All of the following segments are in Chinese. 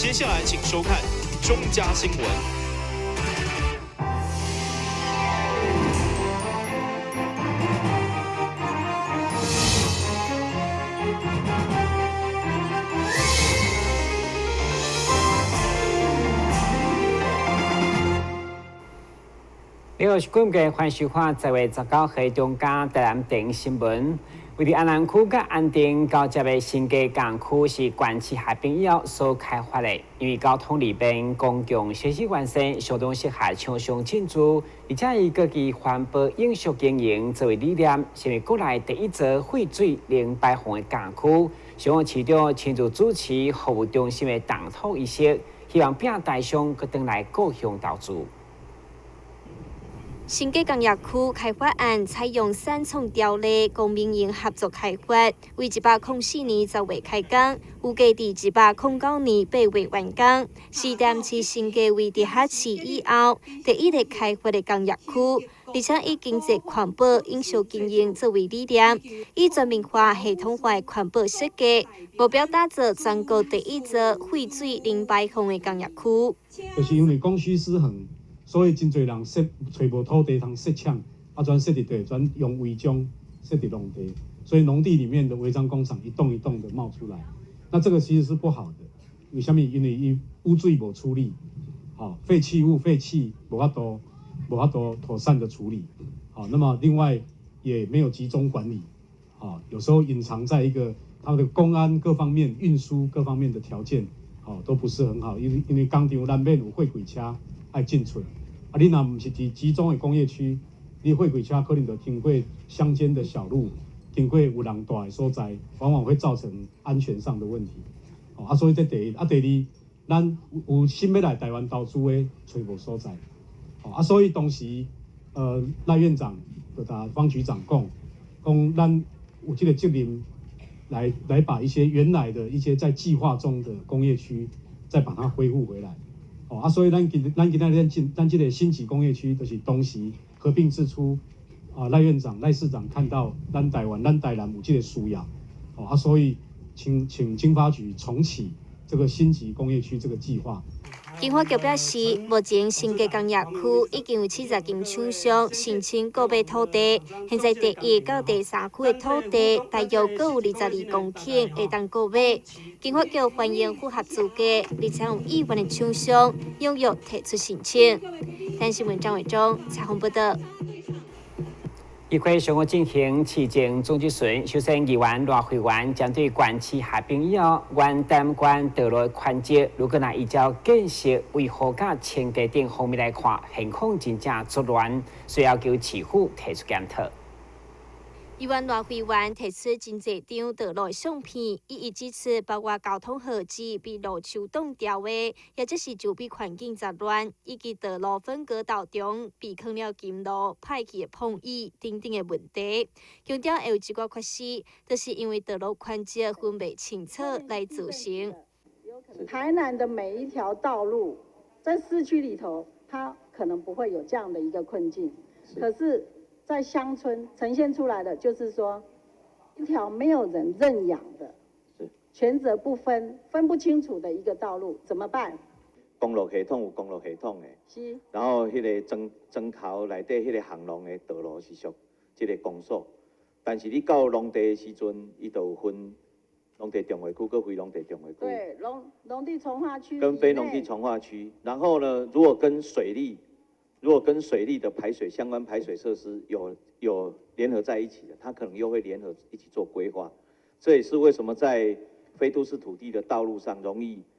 接下来请收看中嘉新闻。你好，是今日欢收看10月19日中嘉台南电新闻。位于安南区甲安定交接的新界港区是关市海滨以后所开发的，因为交通利便、公共设施完善，相当适合厂商进驻，而且以各级环保永续经营作为理念，成为国内第一座废水零排放的港区。希望市长亲自主持服务中心的动土仪式，希望并台商搁回来故乡投资。新界工业区开发案采用三重条例公民营合作开发，为104年10月开工，预计伫109年8月完工。是淡市新界为地下市以后第一个开发的工业区，而且以经济环保、永续经营作为理念，以全面化、系统化的环保设计，目标打造全国第一座废水零排放的工业区。就是因为供需失衡。所以真侪人找无土地通设厂，全设伫地，全用违章设伫农地，所以农地里面的违章工厂一栋一栋的冒出来，那这个其实是不好的。为什么？因为伊污水无处理，废弃物废气无法度妥善的处理，那么另外也没有集中管理，有时候隐藏在一个它的公安各方面、运输各方面的条件，都不是很好。因为工厂难免有货柜车爱进出。你若不是伫集中的工业区，你货柜车可能就经过乡间的小路，经过有人大的所在，往往会造成安全上的问题。所以这第一，第二，咱有心要来台湾投资的，找无所在。所以当时赖院长就甲方局长讲咱有这个责任来把一些原来的一些在计划中的工业区，再把它恢复回来。所以咱今咱这个新起工业区，就是当时合并之初，赖院长、赖市长看到咱台南有这个需要，所以请经发局重启这个新起工业区这个计划。经发局表示，目前新界工业区已经有70间厂商申请购买土地，现在第1到第3区的土地大约各有22公顷会当购买。经发局欢迎符合资格而且有意愿的厂商踊跃提出申请。但新闻张伟忠采访报道。议会上午进行市政总质询，首先议员赖慧媛针对关市合并以后，原台湾道路的宽捷，如果依照建设为何甲清洁等方面来看，现况真正作乱，需要求市府提出检讨。议员赖慧媛提出真侪张道路相片，伊指出，包括交通号志被路树挡掉的，也即是周边环境杂乱，以及道路分隔道中被坑了金路、歹去的碰椅等等的问题。强调会有一寡缺失，就是因为道路宽捷分袂清楚来造成。台南的每一条道路，在市区里头，它可能不会有这样的一个困境，可是在乡村呈现出来的就是说，一条没有人认养的，权责不分、分不清楚的一个道路，怎么办？公路系统有公路系统的，是。然后迄个庄头内底迄个巷弄的道路是属即个公所，但是你到农地的时阵，伊就有分农地重划区跟非农地重划区。对，农地从化区跟非农地从化区，然后呢，如果跟水利的排水相关排水设施有联合在一起的，它可能又会联合一起做规划。这也是为什么在非都市土地的道路上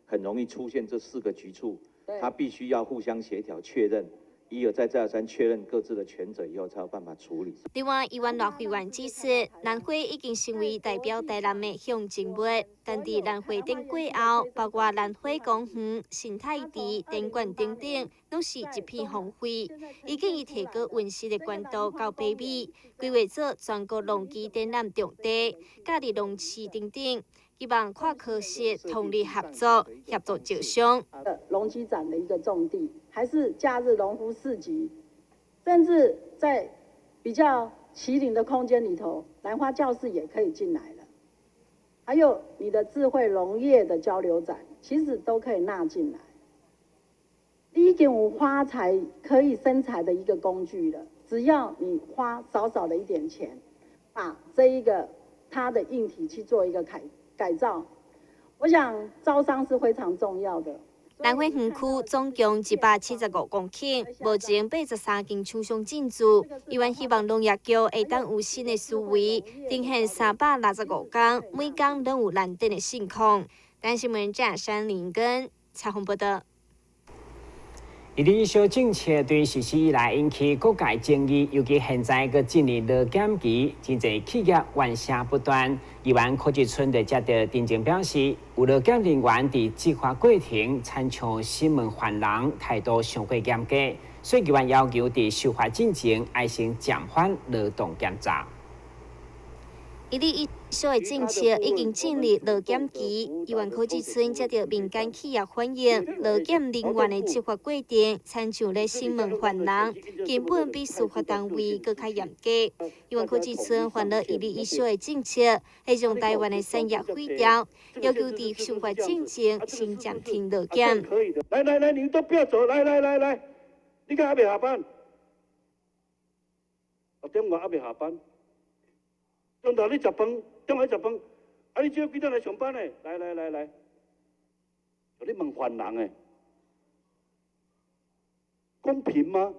很容易出现这4个局处，它必须要互相协调确认，一而再再而三确认各自的权责以后，才有办法处理。另外，议员赖慧媛指出，南花已经成为代表台南的象征物，但伫南花顶过后，包括南花公园、生态池、电管等等，拢是一片荒废。伊建议提高温室的管道到8米，规划做全国农机展览场地、假日农市等等。希望跨科室通力合作招商。农机展的一个重地，还是假日农夫市集，甚至在比较麒麟的空间里头，兰花教室也可以进来了。还有你的智慧农业的交流展，其实都可以纳进来。你已经有花材可以生财的一个工具了，只要你花少少的一点钱，把这一个它的硬体去做一个改造，我想招商是非常重要的。南汇园区总共175公顷，目前83间厂商进驻。议员希望农业局会当有新的思维，定限365天，每天拢有难得的情况。但新闻站山林根采访报道。伊哩小政策对实施以来引起各界争议，尤其现在个进入劳检期，真侪企业怨声不断。议员柯志春就接到电证表示，有劳检人员伫执法过程参像新闻犯人，态度上过严格，所以议员要求伫修法进前爱先暂缓劳动检查。伊哩小的政策已经进入劳检期，议员柯志春接到民间企业反映，劳检人员的执法过程参像咧新闻犯人，根本比司法单位更加严格。议员柯志春反了伊哩小的政策，会将台湾的产业毁掉，要求伫修法进前先暂停劳检。来，你们都不要走，来，你看还没下班，6点外还没下班。中昼你食饭，中午食饭，啊！你只要几点来上班呢？来，你问犯人诶，公平吗？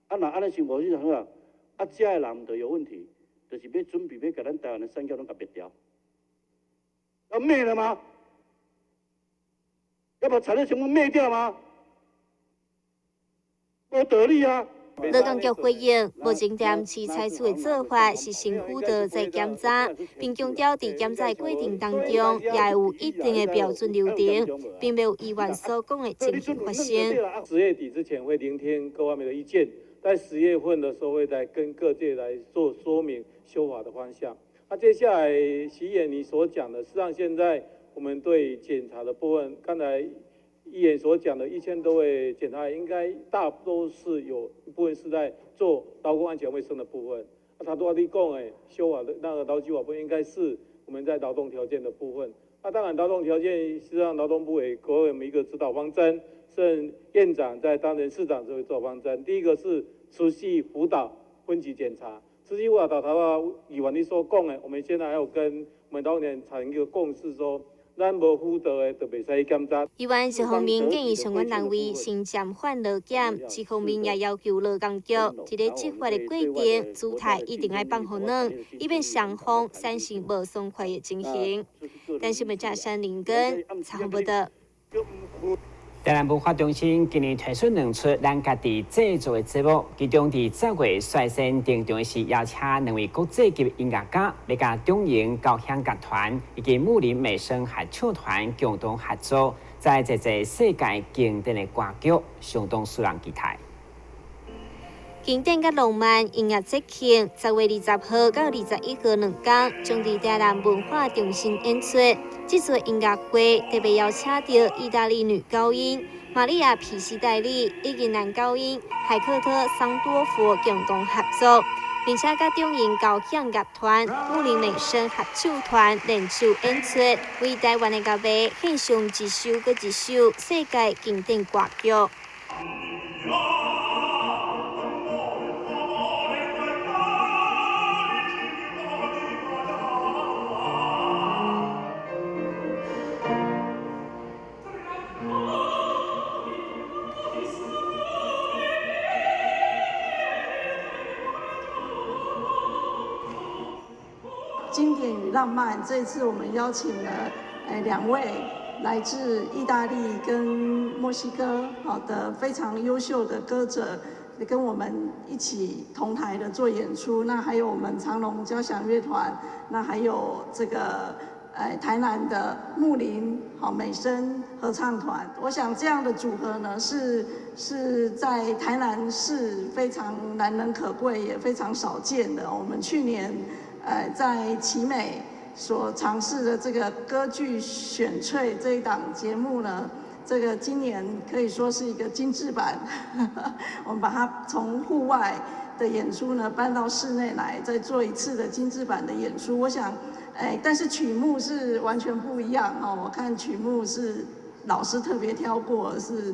啊，那安尼想无是怎啊？啊，遮诶人就有问题，就是要准备要甲咱台湾的产业拢甲灭掉，要灭了吗？要把产业全部灭掉吗？无道理啊！劳工局回应，目前店市采取的做法是先辅导再检查，并强调在检查过程当中也有一定的标准流程，并没有议员所讲的情形发生。10月底之前会聆听各方面的意见，在10月份的时候会再跟各界来做说明修法的方向。那接下来席委你所讲的，事实上现在我们对检查的部分，刚才议员所讲的1000多位检查员，应该大都是有一部分是在做劳工安全卫生的部分。他都你讲的修法的那个劳基法部分，应该是我们在劳动条件的部分。当然劳动条件，实际上劳动部也给我们一个指导方针，是院长在担任市长这个指导方针。第一个是持续辅导分级检查，持续辅导议员你所讲的，我们现在还有跟我们劳动员产生一个共识说。咱无辅导的就袂使检查。议员一方面建议相关单位先暂缓劳检，一方面也要求劳工局一个执法的过程姿态一定要放互软，以便双方产生无爽快的情形。但是要加山林根采访报道。台南文化中心今年推出2出咱家己制作的节目，其中伫10月率先登场的是邀请2位国际级音乐家，要甲中营交响乐团以及木林美声合唱团共同合作，在一世界经典的歌曲，相当使人期待。经典甲浪漫音乐节庆，10月20号到21号2天，将伫台南文化中心演出。这次音乐会特别邀请到意大利女高音玛利亚皮西代利以及男高音海克特桑多夫共同合作，并且甲中营交响乐团、木林美声合唱团联手演出，为台湾的歌迷献上一首又一首世界经典歌曲。经典与浪漫，这次我们邀请了2位来自意大利跟墨西哥的非常优秀的歌者，跟我们一起同台的做演出。那还有我们长隆交响乐团，那还有这个台南的木林美声合唱团。我想这样的组合呢，是在台南市非常难能可贵，也非常少见的。我们去年在奇美所尝试的这个歌剧选粹这一档节目呢，这个今年可以说是一个精致版，我们把它从户外的演出呢搬到室内来，再做一次的精致版的演出。我想，但是曲目是完全不一样哦。我看曲目是老师特别挑过，是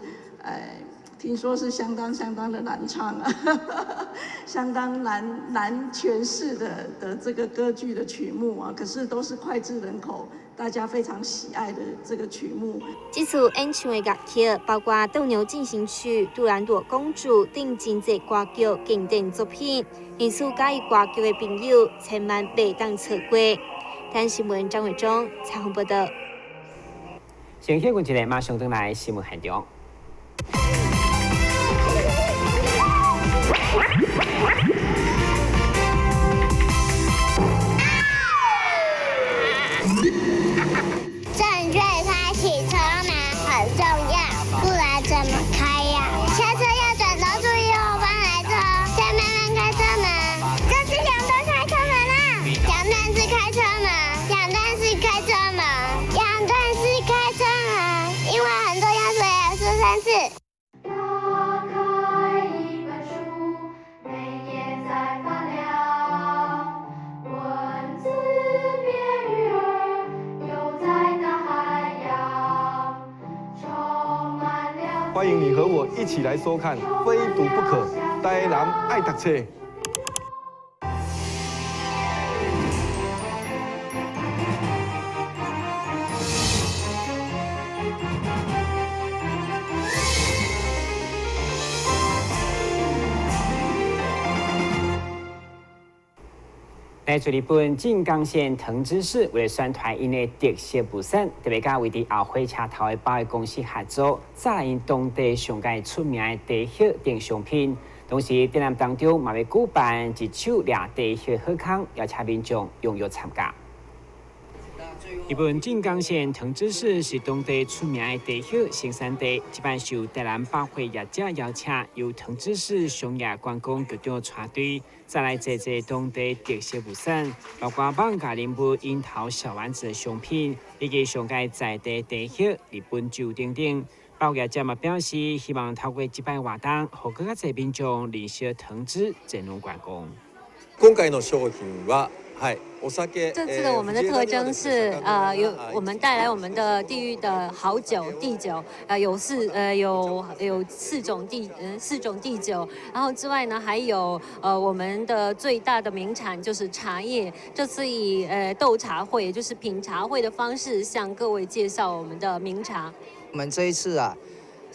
听说是相当的难唱啊，相当难诠释的这个歌剧的曲目啊，可是都是脍炙人口，大家非常喜爱的这个曲目。这次演唱的乐曲包括《斗牛进行曲》、《杜兰朵公主》等真侪歌剧经典作品，因此喜欢歌剧的朋友千万别当错过。台新闻张伟忠采访报道。先休息一下，马上回来新闻现场。正确开启车门很重要，不然怎么开呀？下车要转头注意后方来车，再慢慢开车门。这是两段开车门啦，两段式开车门，两段式开车门，两段式开车门，因为很多要说也说3次。打开一本书，每页在发亮，文字变鱼儿游在大海洋，充满了。欢迎你和我一起来收看《非读不可》，台南爱读册。来自日本静冈县藤枝市为了宣传因的特色布衫，特别甲为伫后火车头的保险公司合作，再来因当地上界出名的地靴等商品。同时，展览当中嘛要举办一手掠地靴好康，邀请民众踊跃参加。日本静冈县藤枝市是当地出名的地靴生产地，这摆受台南百货业者邀请，由藤枝市商业观光局长带队，再来做当地特色物产，包括艋舺林木樱桃小丸子的商品，以及上界在地地靴、日本酒等等。百货业者嘛表示，希望透过这摆活动，让更加侪民众认识藤枝前往观光。今回の商品は。这次的我们的特征是我们带来我们的地域的好酒地酒，有四种地酒，然后之外呢还有我们的最大的名产就是茶叶，这次以斗茶会，也就是品茶会的方式向各位介绍我们的名茶。我们这一次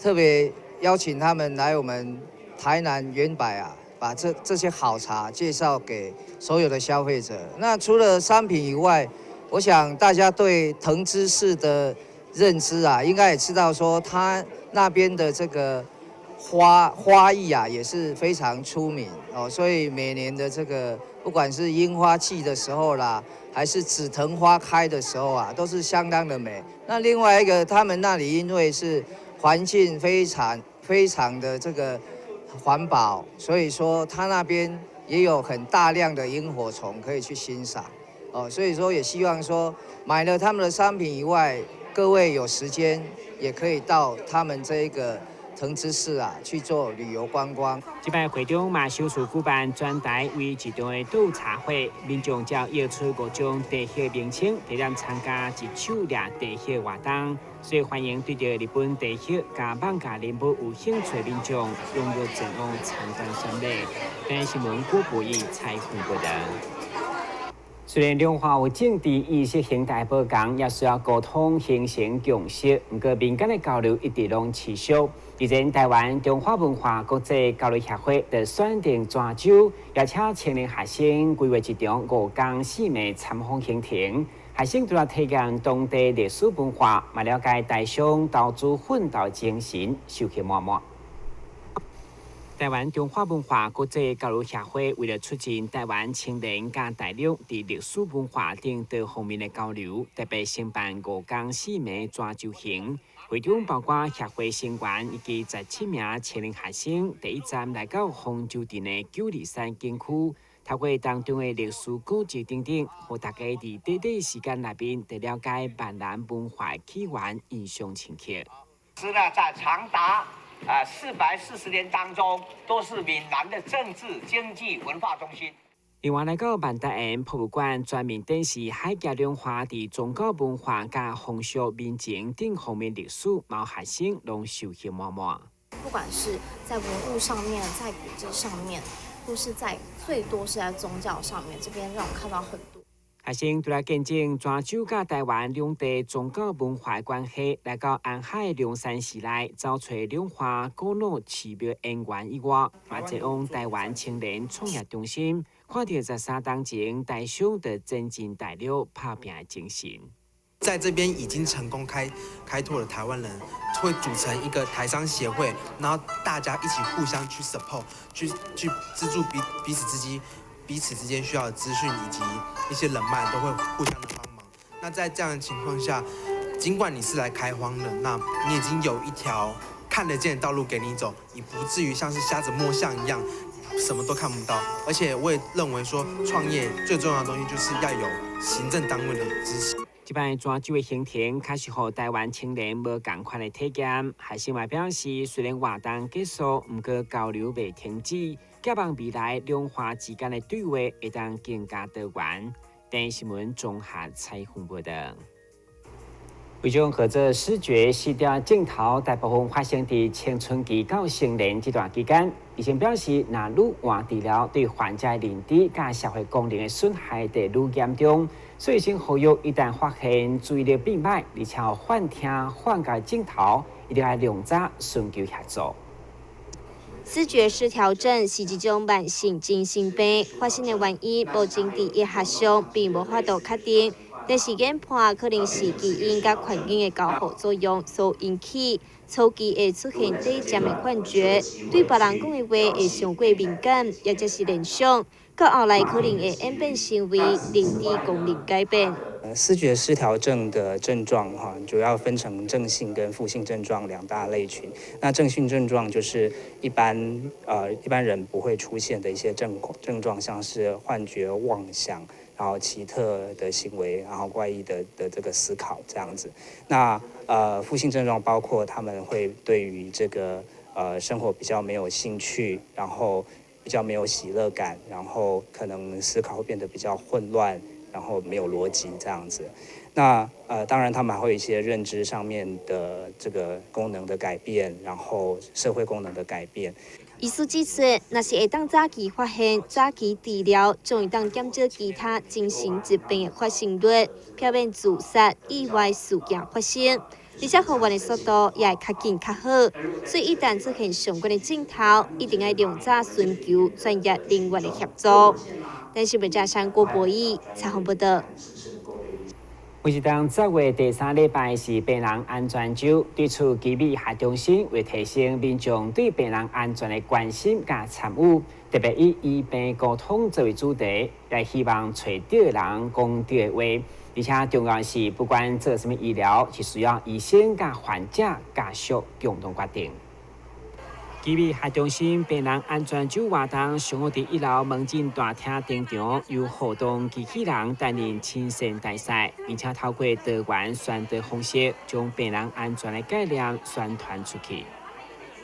特别邀请他们来我们台南原百把这些好茶介绍给所有的消费者。那除了商品以外，我想大家对藤枝市的认知应该也知道说，它那边的这个花艺也是非常出名哦。所以每年的这个不管是樱花季的时候啦，还是紫藤花开的时候都是相当的美。那另外一个，他们那里因为是环境非常的这个环保，所以说它那边也有很大量的萤火虫可以去欣赏哦。所以说也希望说买了他们的商品以外，各位有时间也可以到他们这一个藤枝市去做旅游观光。这摆会中嘛，首次举办专台为一场的斗茶会，民众只要摇出5种地靴名称，提前参加一手掠地靴活动。所以欢迎对着日本地靴加艋舺林木有兴趣的民众踊跃前往参观参礼。台新闻郭博义采访报道。虽然两岸有政治意识形态不同，也需要沟通形成共识，不过民间的交流一直拢持续。日前，台湾中华文化国际交流协会的选定泉州，邀请青年学生规划一场5天4夜参访行程。学生除了体验当地历史文化，嘛了解台商投资奋斗精神，收获满满。台湾中华文化国际交流协会为了促进台湾青年甲大陆伫历史文化等多方面的交流，特别申办5天4夜泉州行。会中包括协会成员以及17名青年学生，第一站来到丰州镇的9里山景区。透过当中的历史古迹等等，让大家伫短短时间内面得了解闽南文化起源、印象深刻。是呢，在长达440年当中，都是闽南的政治、经济、文化中心。另外来到万达园博物馆，专门展示海峡两岸伫宗教文化、甲风俗民情等方面历史，毛学生拢受益满满。不管是在文物上面，在古迹上面，或是在最多是在宗教上面，这边让我看到很多。学生除了见证泉州甲台湾两地宗教文化关系，来到安海龙山寺内找找两岸古老奇妙缘源以外，也前往台湾青年创业中心，看到13当前台商的真金白银打拼的精神。在这边已经成功开拓了台湾人会组成一个台商协会，然后大家一起互相去 support， 去资助彼此之间需要的资讯以及一些人脉都会互相的帮忙。那在这样的情况下，尽管你是来开荒的，那你已经有一条看得见的道路给你走，你不至于像是瞎子摸象一样什么都看不到。而且我也认为说，创业最重要的东西就是要有行政单位的支持。这摆泉州的行程，确实让台湾青年无同款的体验。学生也表示，虽然活动结束，不过交流未停止，希望未来两岸之间的对话会当更加多元。电新闻综合采访报道。为将合作视觉洗掉镜头，大部分发生在青春期到成年这段期间。医生表示，若愈晚治疗，对患者认知甲社会功能的损害就愈严重。所以，先呼吁一旦发现注意力变歹，而且有幻听、幻觉镜头，一定要量早寻求协助。视觉失调症是一种慢性精神病，发生的原因目前第一学上并无法度确定，但是研判可能是基因甲环境的交互作用所引起。初期会出现短暂的幻觉，对别人讲的话会上过敏感，或者是联想，到后来可能会演变成为认知功能改变。视觉失调症的症状主要分成正性跟负性症状两大类群。那正性症状就是一般人不会出现的一些症状，像是幻觉、妄想，然后奇特的行为，然后怪异的这个思考这样子。那负性症状包括他们会对于这个生活比较没有兴趣，然后比较没有喜乐感，然后可能思考会变得比较混乱，然后没有逻辑这样子。那当然他们还会有一些认知上面的这个功能的改变，然后社会功能的改变。医师指出，若是会当早期发现、早期治疗，将会当减少其他精神疾病的发生率，避免自杀、意外事件发生，而且复原的速度也会较紧较好。所以一旦出现相关的镜头，一定要量早寻求专业人员的协助。但是，本家山郭博弈采访报道。每一当10月第3礼拜是病人安全周，对此基美学中心为提升民众对病人安全的关心甲参与，特别以医病沟通作为主题，来希望找对的人讲对的话，而且重要是不管做什么医疗，是需要医生甲患者家属共同决定。基美学中心病人安全周活动上午伫1楼门诊大厅登场，由活动机器人担任亲善大赛，并且透过多元宣导方式，将病人安全的概念宣传出去。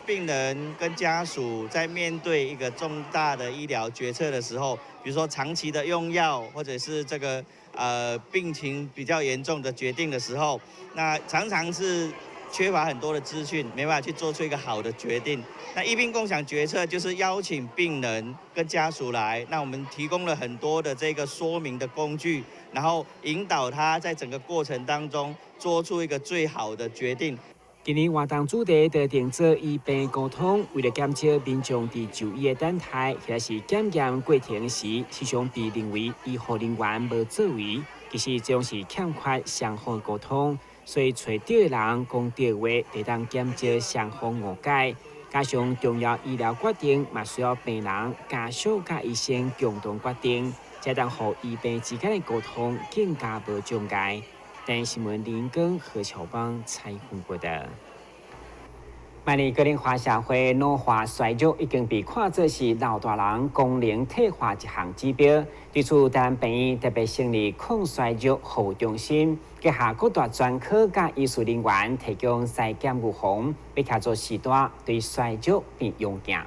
病人跟家属在面对一个重大的医疗决策的时候，比如说长期的用药，或者是这个病情比较严重的决定的时候，那常常是缺乏很多的资讯，没办法去做出一个好的决定。那医病共享决策就是邀请病人跟家属来，那我们提供了很多的这个说明的工具，然后引导他在整个过程当中做出一个最好的决定。今年活动主题就定做医病沟通，为了减少民众伫就医的等待，或者是检验过程时，时常被认为医护人员无作为，其实这种是欠缺双方沟通。所以，找对的人讲对话，会当减少双方误解。加上重要医疗决定，嘛需要病人、家属甲医生共同决定，才当互医病之间的沟通更加无障碍。电新闻林根何小邦采访报道。每年个人化社会老化衰弱已经被看作是老大人功能退化一项指标。对此，台湾病院特别成立抗衰弱服务中心，结合各大专科甲医术人员提供筛检预防，要协助时代对衰弱变勇敢。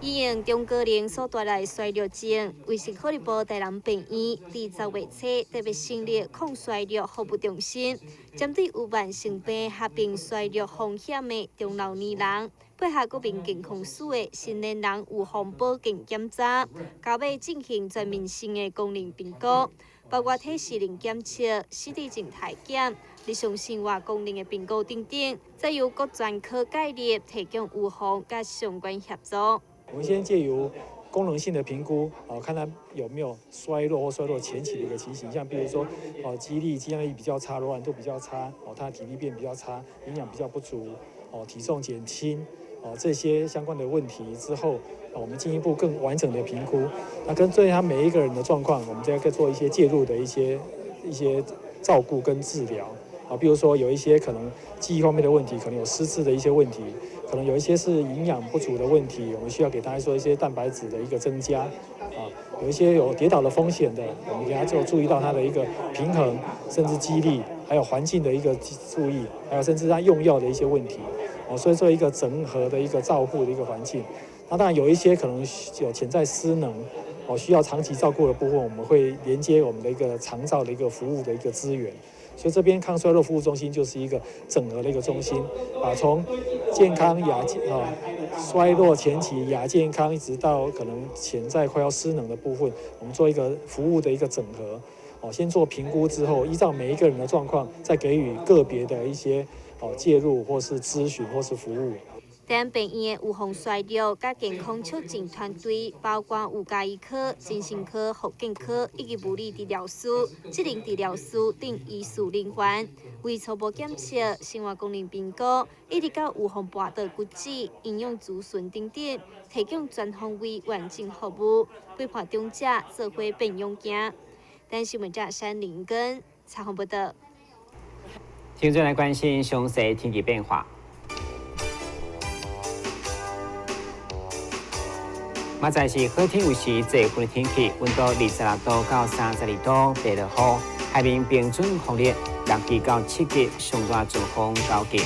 因应中高龄所带来衰弱症，卫生福利部台南病院伫10月初特别成立抗衰弱服务中心，针对有慢性病合并衰弱风险的中老年人，配合国民健康署的成年人预防保健检查，到尾进行全面性的功能评估，包括体适能检测、身体静态检、日常生活功能的评估等等，再由各专科介入，提供预防甲相关协助。我们先借由功能性的评估，看他有没有衰弱或衰弱前期的一个情形，像比如说，肌力、肌耐力比较差，柔软度比较差，他的体力变比较差，营养比较不足，体重减轻，这些相关的问题之后，我们进一步更完整的评估，那跟对他每一个人的状况，我们再做一些介入的一些照顾跟治疗。比如说有一些可能记忆方面的问题，可能有失智的一些问题，可能有一些是营养不足的问题，我们需要给他说一些蛋白质的一个增加，有一些有跌倒的风险的，我们给他就注意到他的一个平衡，甚至肌力，还有环境的一个注意，还有甚至他用药的一些问题，所以做一个整合的一个照护的一个环境。那当然有一些可能有潜在失能，需要长期照顾的部分，我们会连接我们的一个长照的一个服务的一个资源。所以这边抗衰弱服务中心就是一个整合的一个中心，从健康衰弱前期亚健康，一直到可能潜在快要失能的部分，我们做一个服务的一个整合。先做评估之后，依照每一个人的状况，再给予个别的一些介入或是咨询或是服务。台南病院的预防衰弱甲健康促进团队包括有家医科、精神科、复健科以及物理治疗师、职能治疗师等医师人员，为初步检测、生活功能评估，一直到预防跋倒骨折、营养咨询等等，提供全方位完整服务，陪伴长者做伙变勇行。但新闻站山林根采访报道。接着来关心详细天气变化。明仔是好天有时最风的天气，温度26度到32度，白落雨，海面平准风力6级到7级，上大阵风9级。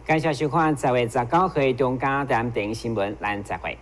感谢收看10月19日中间台南电影新闻，咱再会。